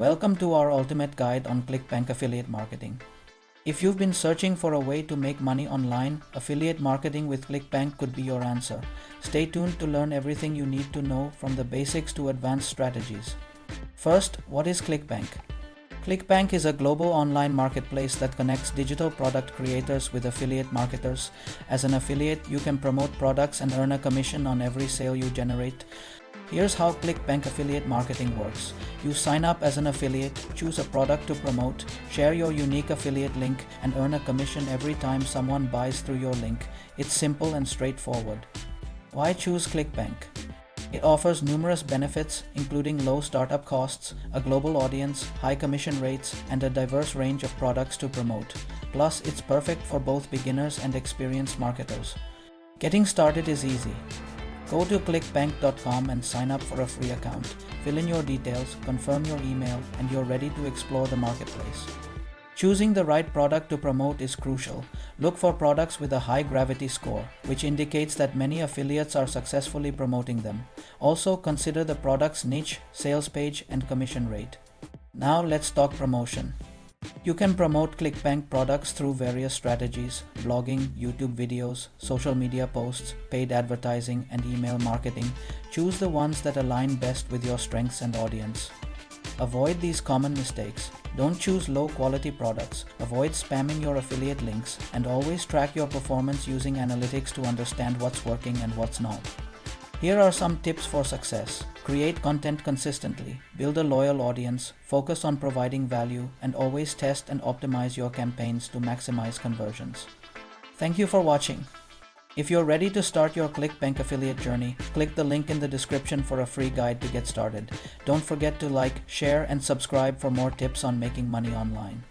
Welcome to our ultimate guide on Clickbank affiliate marketing. If you've been searching for a way to make money online, affiliate marketing with Clickbank could be your answer. Stay tuned to learn everything you need to know, from the basics to advanced strategies. First, what is Clickbank? Clickbank is a global online marketplace that connects digital product creators with affiliate marketers. As an affiliate, you can promote products and earn a commission on every sale you generate. Here's how Clickbank affiliate marketing works. You sign up as an affiliate, choose a product to promote, share your unique affiliate link, and earn a commission every time someone buys through your link. It's simple and straightforward. Why choose Clickbank? It offers numerous benefits, including low startup costs, a global audience, high commission rates, and a diverse range of products to promote. Plus, it's perfect for both beginners and experienced marketers. Getting started is easy. Go to clickbank.com and sign up for a free account. Fill in your details, confirm your email, and you're ready to explore the marketplace. Choosing the right product to promote is crucial. Look for products with a high gravity score, which indicates that many affiliates are successfully promoting them. Also, consider the product's niche, sales page, and commission rate. Now let's talk promotion. You can promote Clickbank products through various strategies: blogging, YouTube videos, social media posts, paid advertising, and email marketing. Choose the ones that align best with your strengths and audience. Avoid these common mistakes. Don't choose low-quality products, avoid spamming your affiliate links, and always track your performance using analytics to understand what's working and what's not. Here are some tips for success. Create content consistently, build a loyal audience, focus on providing value, and always test and optimize your campaigns to maximize conversions. Thank you for watching. If you're ready to start your Clickbank affiliate journey, click the link in the description for a free guide to get started. Don't forget to like, share, and subscribe for more tips on making money online.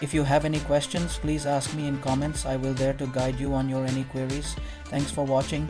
If you have any questions, please ask me in comments. I will there to guide you on your any queries. Thanks for watching.